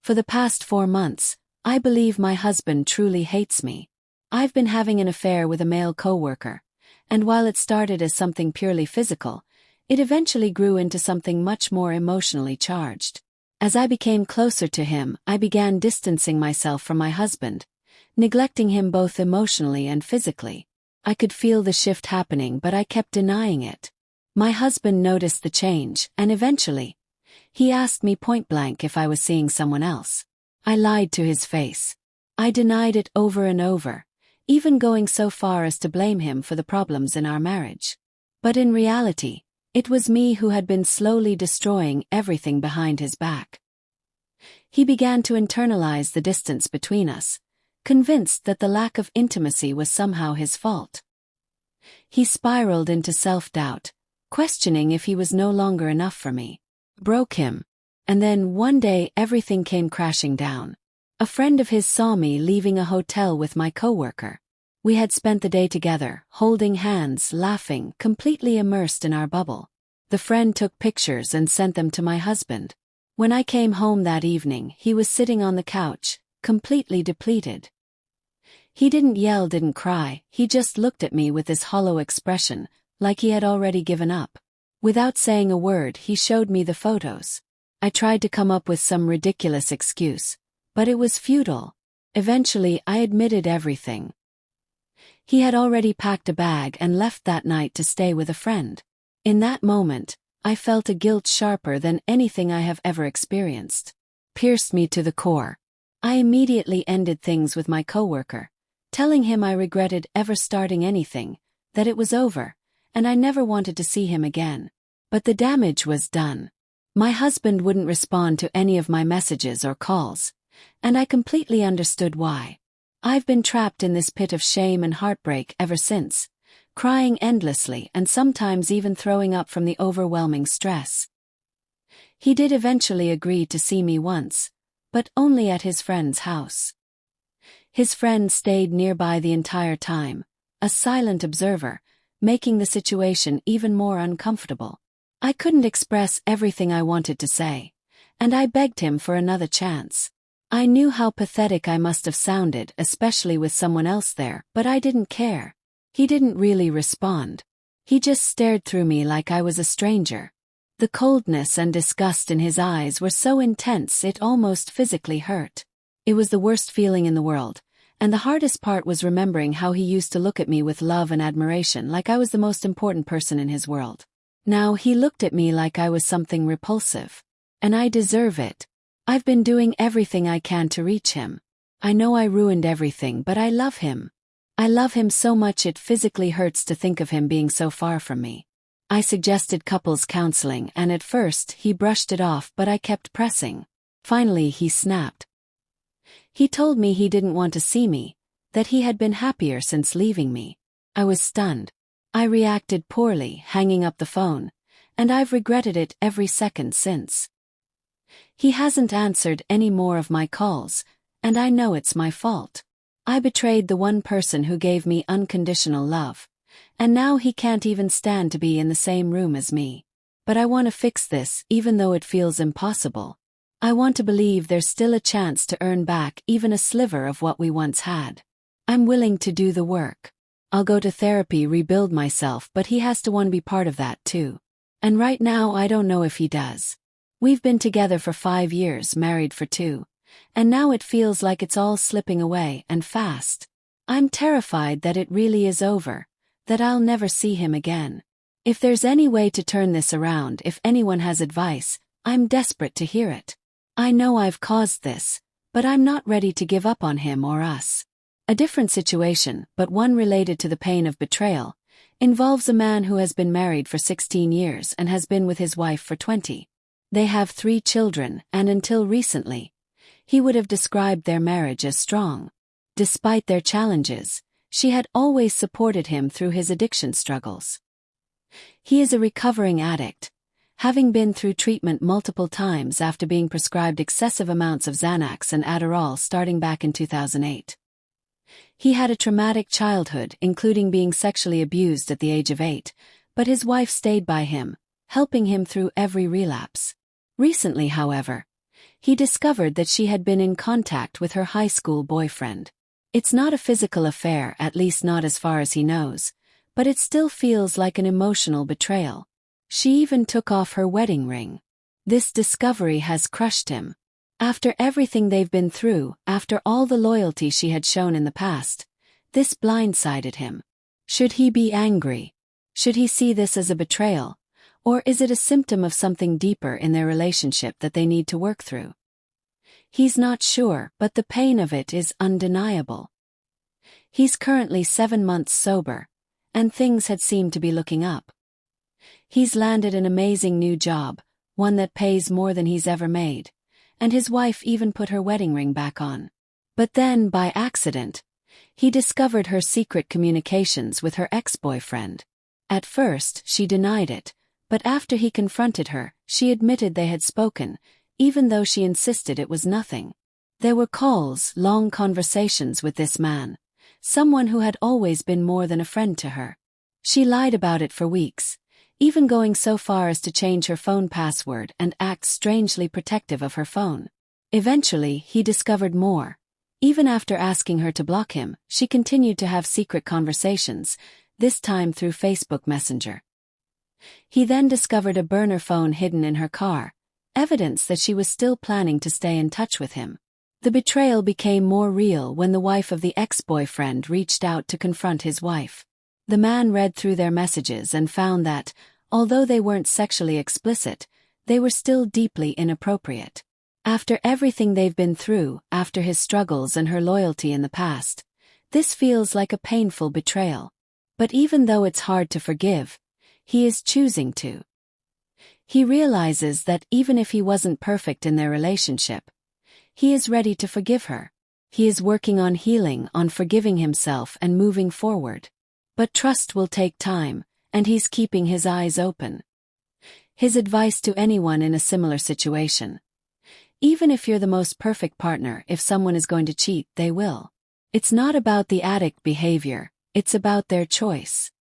For the past 4 months, I believe my husband truly hates me. I've been having an affair with a male coworker, and while it started as something purely physical, it eventually grew into something much more emotionally charged. As I became closer to him, I began distancing myself from my husband, neglecting him both emotionally and physically. I could feel the shift happening, but I kept denying it. My husband noticed the change, and eventually, he asked me point-blank if I was seeing someone else. I lied to his face. I denied it over and over, even going so far as to blame him for the problems in our marriage. But in reality, it was me who had been slowly destroying everything behind his back. He began to internalize the distance between us, convinced that the lack of intimacy was somehow his fault. He spiraled into self-doubt, questioning if he was no longer enough for me. Broke him. And then one day everything came crashing down. A friend of his saw me leaving a hotel with my coworker. We had spent the day together, holding hands, laughing, completely immersed in our bubble. The friend took pictures and sent them to my husband. When I came home that evening, he was sitting on the couch, completely depleted. He didn't yell, didn't cry, he just looked at me with this hollow expression, like he had already given up. Without saying a word, he showed me the photos. I tried to come up with some ridiculous excuse, but it was futile. Eventually, I admitted everything. He had already packed a bag and left that night to stay with a friend. In that moment, I felt a guilt sharper than anything I have ever experienced. Pierced me to the core. I immediately ended things with my coworker, telling him I regretted ever starting anything, that it was over, and I never wanted to see him again. But the damage was done. My husband wouldn't respond to any of my messages or calls, and I completely understood why. I've been trapped in this pit of shame and heartbreak ever since, crying endlessly and sometimes even throwing up from the overwhelming stress. He did eventually agree to see me once, but only at his friend's house. His friend stayed nearby the entire time, a silent observer, making the situation even more uncomfortable. I couldn't express everything I wanted to say, and I begged him for another chance. I knew how pathetic I must have sounded, especially with someone else there, but I didn't care. He didn't really respond. He just stared through me like I was a stranger. The coldness and disgust in his eyes were so intense it almost physically hurt. It was the worst feeling in the world, and the hardest part was remembering how he used to look at me with love and admiration like I was the most important person in his world. Now he looked at me like I was something repulsive. And I deserve it. I've been doing everything I can to reach him. I know I ruined everything, but I love him. I love him so much it physically hurts to think of him being so far from me. I suggested couples counseling, and at first he brushed it off, but I kept pressing. Finally he snapped. He told me he didn't want to see me, that he had been happier since leaving me. I was stunned. I reacted poorly, hanging up the phone, and I've regretted it every second since. He hasn't answered any more of my calls, and I know it's my fault. I betrayed the one person who gave me unconditional love, and now he can't even stand to be in the same room as me. But I want to fix this, even though it feels impossible. I want to believe there's still a chance to earn back even a sliver of what we once had. I'm willing to do the work. I'll go to therapy, rebuild myself, but he has to want to be part of that too. And right now I don't know if he does. We've been together for 5 years, married for 2, and now it feels like it's all slipping away, and fast. I'm terrified that it really is over, that I'll never see him again. If there's any way to turn this around, if anyone has advice, I'm desperate to hear it. I know I've caused this, but I'm not ready to give up on him or us. A different situation, but one related to the pain of betrayal, involves a man who has been married for 16 years and has been with his wife for 20. They have 3 children, and until recently, he would have described their marriage as strong. Despite their challenges, she had always supported him through his addiction struggles. He is a recovering addict, having been through treatment multiple times after being prescribed excessive amounts of Xanax and Adderall starting back in 2008. He had a traumatic childhood, including being sexually abused at the age of 8, but his wife stayed by him, helping him through every relapse. Recently, however, he discovered that she had been in contact with her high school boyfriend. It's not a physical affair, at least not as far as he knows, but it still feels like an emotional betrayal. She even took off her wedding ring. This discovery has crushed him. After everything they've been through, after all the loyalty she had shown in the past, this blindsided him. Should he be angry? Should he see this as a betrayal? Or is it a symptom of something deeper in their relationship that they need to work through? He's not sure, but the pain of it is undeniable. He's currently 7 months sober, and things had seemed to be looking up. He's landed an amazing new job, one that pays more than he's ever made, and his wife even put her wedding ring back on. But then, by accident, he discovered her secret communications with her ex-boyfriend. At first, she denied it, but after he confronted her, she admitted they had spoken, even though she insisted it was nothing. There were calls, long conversations with this man, someone who had always been more than a friend to her. She lied about it for weeks, even going so far as to change her phone password and act strangely protective of her phone. Eventually, he discovered more. Even after asking her to block him, she continued to have secret conversations, this time through Facebook Messenger. He then discovered a burner phone hidden in her car, evidence that she was still planning to stay in touch with him. The betrayal became more real when the wife of the ex-boyfriend reached out to confront his wife. The man read through their messages and found that, although they weren't sexually explicit, they were still deeply inappropriate. After everything they've been through, after his struggles and her loyalty in the past, this feels like a painful betrayal. But even though it's hard to forgive, he is choosing to. He realizes that even if he wasn't perfect in their relationship, he is ready to forgive her. He is working on healing, on forgiving himself and moving forward. But trust will take time, and he's keeping his eyes open. His advice to anyone in a similar situation: even if you're the most perfect partner, if someone is going to cheat, they will. It's not about the addict behavior, it's about their choice.